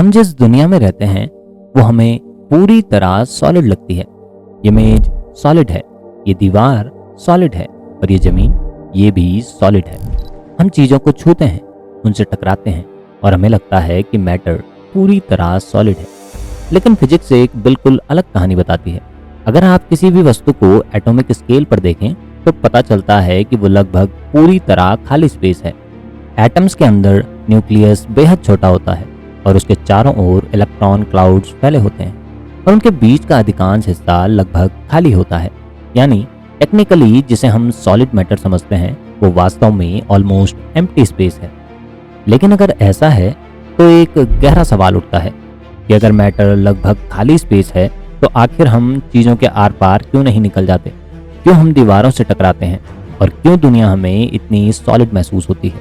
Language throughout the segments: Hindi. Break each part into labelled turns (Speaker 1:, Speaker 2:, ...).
Speaker 1: हम जिस दुनिया में रहते हैं वो हमें पूरी तरह सॉलिड लगती है। ये मेज सॉलिड है, ये दीवार सॉलिड है और ये जमीन ये भी सॉलिड है। हम चीज़ों को छूते हैं, उनसे टकराते हैं और हमें लगता है कि मैटर पूरी तरह सॉलिड है। लेकिन फिजिक्स एक बिल्कुल अलग कहानी बताती है। अगर आप किसी भी वस्तु को एटॉमिक स्केल पर देखें तो पता चलता है कि वो लगभग पूरी तरह खाली स्पेस है। एटम्स के अंदर न्यूक्लियस बेहद छोटा होता है और उसके चारों ओर इलेक्ट्रॉन क्लाउड्स फैले होते हैं और उनके बीच का अधिकांश हिस्सा लगभग खाली होता है। यानी टेक्निकली जिसे हम सॉलिड मैटर समझते हैं वो वास्तव में ऑलमोस्ट एम्प्टी स्पेस है। लेकिन अगर ऐसा है तो एक गहरा सवाल उठता है कि अगर मैटर लगभग खाली स्पेस है तो आखिर हम चीज़ों के आर पार क्यों नहीं निकल जाते, क्यों हम दीवारों से टकराते हैं और क्यों दुनिया हमें इतनी सॉलिड महसूस होती है।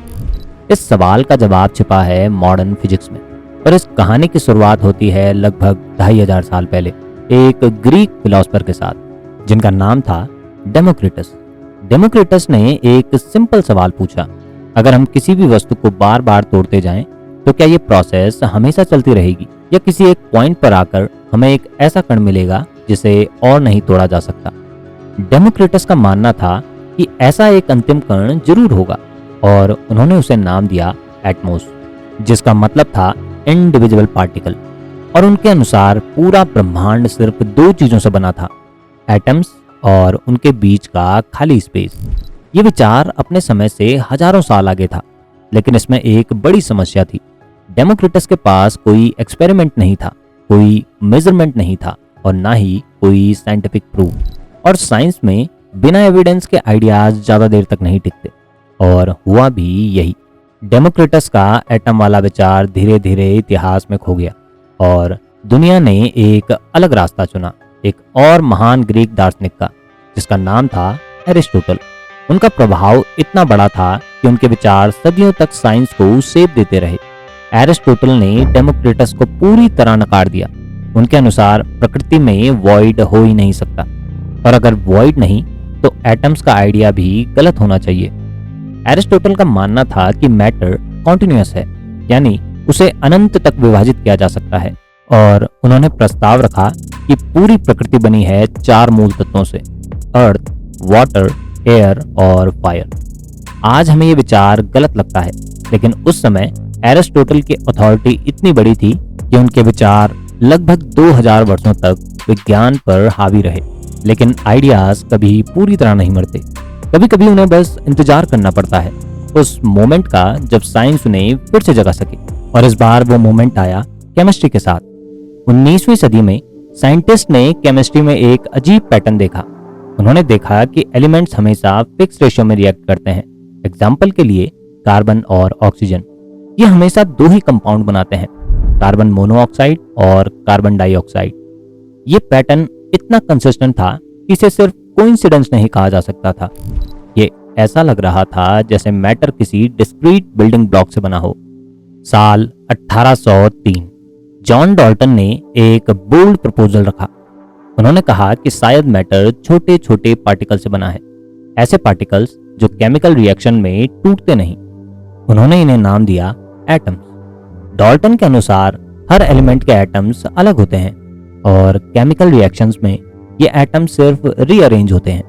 Speaker 1: इस सवाल का जवाब छिपा है मॉडर्न फिजिक्स में और इस कहानी की शुरुआत होती है लगभग 2500 साल पहले एक ग्रीक फिलोसफर के साथ जिनका नाम था डेमोक्रिटस। डेमोक्रिटस ने एक सिंपल सवाल पूछा, अगर हम किसी भी वस्तु को बार बार तोड़ते जाएं तो क्या ये प्रोसेस हमेशा चलती रहेगी या किसी एक पॉइंट पर आकर हमें एक ऐसा कण मिलेगा जिसे और नहीं तोड़ा जा सकता। डेमोक्रिटस का मानना था कि ऐसा एक अंतिम कण जरूर होगा और उन्होंने उसे नाम दिया एटमॉस, जिसका मतलब था इनडिविजुअल पार्टिकल। और उनके अनुसार पूरा ब्रह्मांड सिर्फ दो चीजों से बना था, एटम्स और उनके बीच का खाली स्पेस। ये विचार अपने समय से हजारों साल आगे था, लेकिन इसमें एक बड़ी समस्या थी। डेमोक्रिटस के पास कोई एक्सपेरिमेंट नहीं था, कोई मेजरमेंट नहीं था और ना ही कोई साइंटिफिक प्रूफ। और साइंस में बिना एविडेंस के आइडियाज ज्यादा देर तक नहीं टिकते और हुआ भी यही। डेमोक्रिटस का एटम वाला विचार धीरे धीरे इतिहास में खो गया और दुनिया ने एक अलग रास्ता चुना, एक और महान ग्रीक दार्शनिक का, जिसका नाम था एरिस्टोटल। उनका प्रभाव इतना बड़ा था कि उनके विचार सदियों तक साइंस को सेध देते रहे। एरिस्टोटल ने डेमोक्रिटस को पूरी तरह नकार दिया। उनके अनुसार प्रकृति में वॉइड हो ही नहीं सकता और अगर वॉइड नहीं तो एटम्स का आइडिया भी गलत होना चाहिए। एरिस्टोटल का मानना था कि मैटर कॉन्टिन्यूअस है, यानी उसे अनंत तक विभाजित किया जा सकता है और उन्होंने प्रस्ताव रखा कि पूरी प्रकृति बनी है 4 मूल तत्वों से, अर्थ, वाटर, एयर और फायर। आज हमें ये विचार गलत लगता है, लेकिन उस समय एरिस्टोटल की अथॉरिटी इतनी बड़ी थी कि उनके विचार लगभग 2000 वर्षों तक विज्ञान पर हावी रहे। लेकिन आइडियाज कभी पूरी तरह नहीं मरते, कभी कभी उन्हें बस इंतजार करना पड़ता है उस मोमेंट का जब साइंस उन्हें फिर से जगा सके। और इस बार वो मोमेंट आया केमिस्ट्री के साथ। 19वीं सदी में साइंटिस्ट ने केमिस्ट्री में एक अजीब पैटर्न देखा। उन्होंने देखा कि एलिमेंट्स हमेशा फिक्स रेशियो में रिएक्ट करते हैं। एग्जाम्पल के लिए कार्बन और ऑक्सीजन, ये हमेशा 2 ही कंपाउंड बनाते हैं, कार्बन मोनोऑक्साइड और कार्बन डाइऑक्साइड। ये पैटर्न इतना कंसिस्टेंट था कि इसे सिर्फ कोइंसिडेंस नहीं कहा जा सकता था। ये ऐसा लग रहा था जैसे मैटर किसी डिस्क्रीट बिल्डिंग ब्लॉक से बना हो। साल 1803 जॉन डाल्टन ने एक बोल्ड प्रपोजल रखा। उन्होंने कहा कि शायद मैटर छोटे छोटे पार्टिकल से बना है, ऐसे पार्टिकल्स जो केमिकल रिएक्शन में टूटते नहीं। उन्होंने इन्हें नाम दिया एटम्स। डाल्टन के अनुसार हर एलिमेंट के एटम्स अलग होते हैं और केमिकल रिएक्शंस में ये एटम सिर्फ रीअरेंज होते हैं।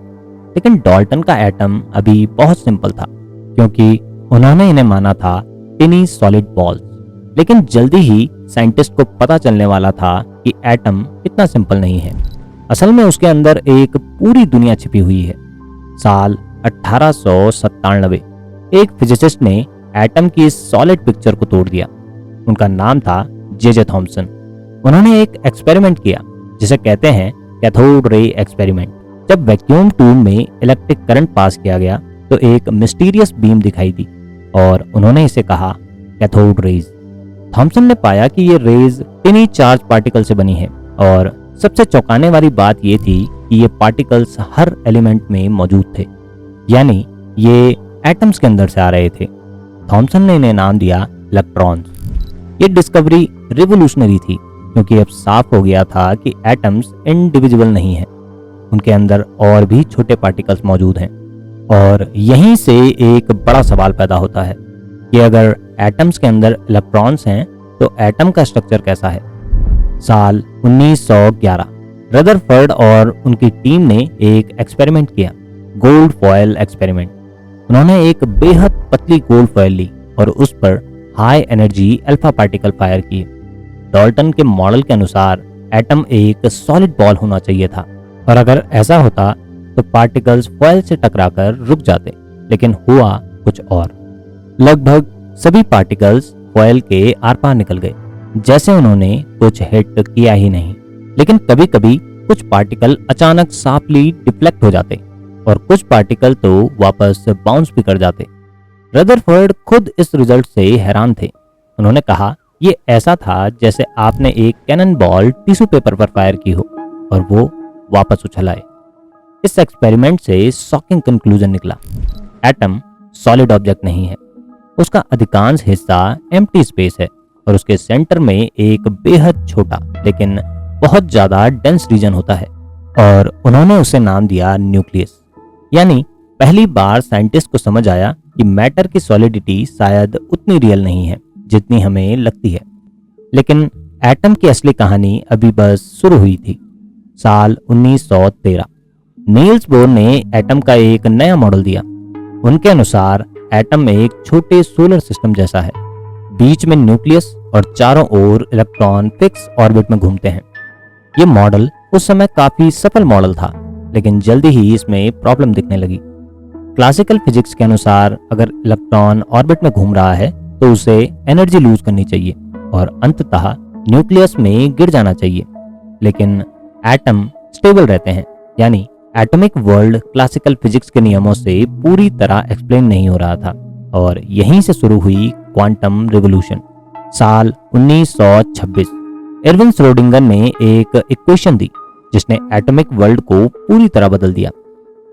Speaker 1: लेकिन डाल्टन का एटम अभी बहुत सिंपल था क्योंकि उन्होंने इन्हें माना था टिनी सॉलिड बॉल्स। लेकिन जल्दी ही साइंटिस्ट को पता चलने वाला था कि एटम इतना सिंपल नहीं है। असल में उसके अंदर एक पूरी दुनिया छिपी हुई है। साल 1897 एक फिजिसिस्ट ने एटम की इस सॉलिड पिक्चर को तोड़ दिया। उनका नाम था जे थॉमसन। उन्होंने एक एक्सपेरिमेंट किया जिसे कहते हैं कैथोड रे एक्सपेरिमेंट। जब वैक्यूम ट्यूब में इलेक्ट्रिक करंट पास किया गया तो एक मिस्टीरियस बीम दिखाई दी और उन्होंने इसे कहा कैथोड रेज। थॉमसन ने पाया कि ये रेज टिनी चार्ज पार्टिकल से बनी है और सबसे चौंकाने वाली बात ये थी कि ये पार्टिकल्स हर एलिमेंट में मौजूद थे, यानी ये एटम्स के अंदर से आ रहे थे। थॉमसन ने इन्हें नाम दिया इलेक्ट्रॉन्स। ये डिस्कवरी रिवोल्यूशनरी थी क्योंकि अब साफ हो गया था कि एटम्स इंडिविजुअल नहीं है, उनके अंदर और भी छोटे पार्टिकल्स मौजूद हैं। और यहीं से एक बड़ा सवाल पैदा होता है कि अगर एटम्स के अंदर इलेक्ट्रॉन्स हैं तो एटम का स्ट्रक्चर कैसा है। साल 1911 रदरफोर्ड और उनकी टीम ने एक एक्सपेरिमेंट किया, गोल्ड फॉयल एक्सपेरिमेंट। उन्होंने एक बेहद पतली गोल्ड फॉयल ली और उस पर high energy alpha particle fire किए। डाल्टन के मॉडल के अनुसार एटम एक सॉलिड बॉल होना चाहिए था और अगर ऐसा होता तो पार्टिकल्स फॉयल से टकराकर रुक जाते, लेकिन हुआ कुछ और। लगभग सभी पार्टिकल्स फॉयल के आर पार निकल गए, जैसे उन्होंने कुछ हिट किया ही नहीं। लेकिन कभी कभी कुछ पार्टिकल अचानक शार्पली डिफ्लेक्ट हो जाते और कुछ पार्टिकल तो वापस बाउंस भी कर जाते। रदरफोर्ड खुद इस रिजल्ट से हैरान थे। उन्होंने कहा, ये ऐसा था जैसे आपने एक कैनन बॉल टिश्यू पेपर पर फायर की हो और वो वापस उछल आए। इस एक्सपेरिमेंट से शॉकिंग कंक्लूजन निकला, एटम सॉलिड ऑब्जेक्ट नहीं है, उसका अधिकांश हिस्सा एम्प्टी स्पेस है और उसके सेंटर में एक बेहद छोटा लेकिन बहुत ज्यादा डेंस रीजन होता है और उन्होंने उसे नाम दिया न्यूक्लियस। यानी पहली बार साइंटिस्ट को समझ आया कि मैटर की सॉलिडिटी शायद उतनी रियल नहीं है जितनी हमें लगती है। लेकिन एटम की असली कहानी अभी बस शुरू हुई थी। साल 1913 नील्स बोर ने एटम का एक नया मॉडल दिया। उनके अनुसार एटम एक छोटे सोलर सिस्टम जैसा है, बीच में न्यूक्लियस और चारों ओर इलेक्ट्रॉन फिक्स ऑर्बिट में घूमते हैं। ये मॉडल उस समय काफी सफल मॉडल था, लेकिन जल्दी ही इसमें प्रॉब्लम दिखने लगी। क्लासिकल फिजिक्स के अनुसार अगर इलेक्ट्रॉन ऑर्बिट में घूम रहा है तो उसे एनर्जी लूज करनी चाहिए और अंततः न्यूक्लियस में गिर जाना चाहिए। लेकिन एटम स्टेबल रहते हैं, यानी एटॉमिक वर्ल्ड क्लासिकल फिजिक्स के नियमों से पूरी तरह एक्सप्लेन नहीं हो रहा था और यहीं से शुरू हुई क्वांटम रिवॉल्यूशन। साल 1926 एर्विन श्रोडिंगर ने एक इक्वेशन दी जिसने एटॉमिक वर्ल्ड को पूरी तरह बदल दिया।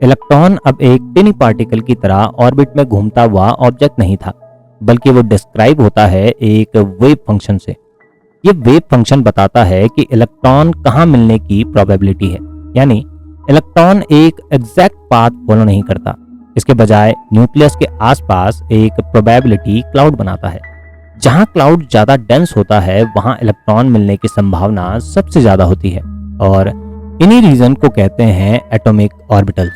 Speaker 1: इलेक्ट्रॉन अब एक टिनी पार्टिकल की तरह ऑर्बिट में घूमता हुआ ऑब्जेक्ट नहीं था, बल्कि वो डिस्क्राइब होता है एक वेव फंक्शन से। ये वेव फंक्शन बताता है कि इलेक्ट्रॉन कहाँ मिलने की प्रोबेबिलिटी है, यानी इलेक्ट्रॉन एक एग्जैक्ट पाथ फॉलो नहीं करता, इसके बजाय न्यूक्लियस के आसपास एक प्रोबेबिलिटी क्लाउड बनाता है। जहां क्लाउड ज्यादा डेंस होता है वहां इलेक्ट्रॉन मिलने की संभावना सबसे ज्यादा होती है और इन्हीं रीजन को कहते हैं एटॉमिक ऑर्बिटल्स।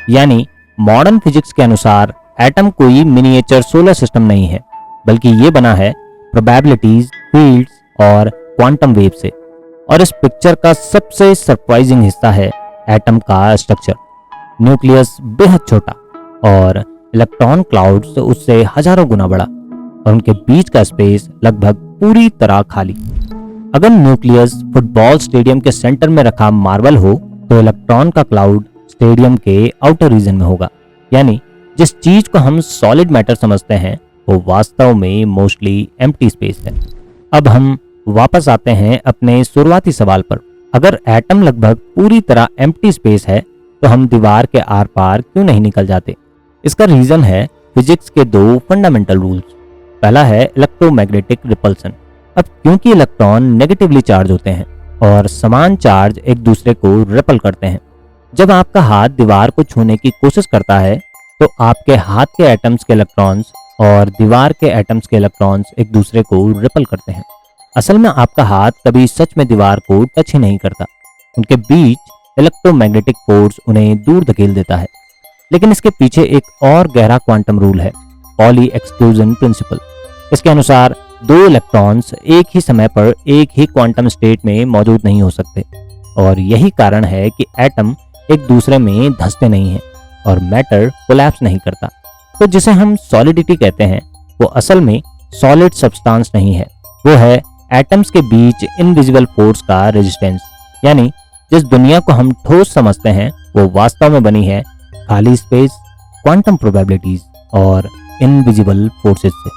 Speaker 1: यानी मॉडर्न फिजिक्स के अनुसार एटम कोई मिनिएचर सोलर सिस्टम नहीं है, बल्कि ये बना है प्रोबेबिलिटीज, फील्ड्स और क्वांटम वेव से। और इस पिक्चर का सबसे सरप्राइजिंग हिस्सा है एटम का स्ट्रक्चर। न्यूक्लियस बेहद छोटा और इलेक्ट्रॉन क्लाउड्स उससे हजारों गुना बड़ा और उनके बीच का स्पेस लगभग पूरी तरह खाली। अगर न्यूक्लियस फुटबॉल स्टेडियम के सेंटर में रखा मार्बल हो तो इलेक्ट्रॉन का क्लाउड स्टेडियम के आउटर रीजन में होगा। यानी जिस चीज को हम सॉलिड मैटर समझते हैं वो वास्तव में मोस्टली एम्प्टी स्पेस है। अब हम वापस आते हैं अपने शुरुआती सवाल पर। अगर एटम लगभग पूरी तरह एम्प्टी स्पेस है तो हम दीवार के आर पार क्यों नहीं निकल जाते? इसका रीजन है फिजिक्स के दो फंडामेंटल रूल्स। पहला है इलेक्ट्रोमैग्नेटिक रिपल्सन। अब क्योंकि इलेक्ट्रॉन नेगेटिवली चार्ज होते हैं और समान चार्ज एक दूसरे को रिपल करते हैं, जब आपका हाथ दीवार को छूने की कोशिश करता है तो आपके हाथ के एटम्स के इलेक्ट्रॉन्स और दीवार के एटम्स के इलेक्ट्रॉन्स एक दूसरे को रिपल करते हैं। असल में आपका हाथ कभी सच में दीवार को टच ही नहीं करता, उनके बीच इलेक्ट्रोमैग्नेटिक फोर्स उन्हें दूर धकेल देता है। लेकिन इसके पीछे एक और गहरा क्वांटम रूल है, पॉली एक्सक्लूजन प्रिंसिपल। इसके अनुसार दो इलेक्ट्रॉन्स एक ही समय पर एक ही क्वांटम स्टेट में मौजूद नहीं हो सकते और यही कारण है कि एटम एक दूसरे में धंसते नहीं हैं और मैटर कोलैप्स नहीं करता। तो जिसे हम सॉलिडिटी कहते हैं वो असल में सॉलिड सब्सटेंस नहीं है, वो है एटम्स के बीच इनविजिबल फोर्स का रेजिस्टेंस। यानी जिस दुनिया को हम ठोस समझते हैं वो वास्तव में बनी है खाली स्पेस, क्वांटम प्रोबेबिलिटीज और इनविजिबल फोर्सेस से।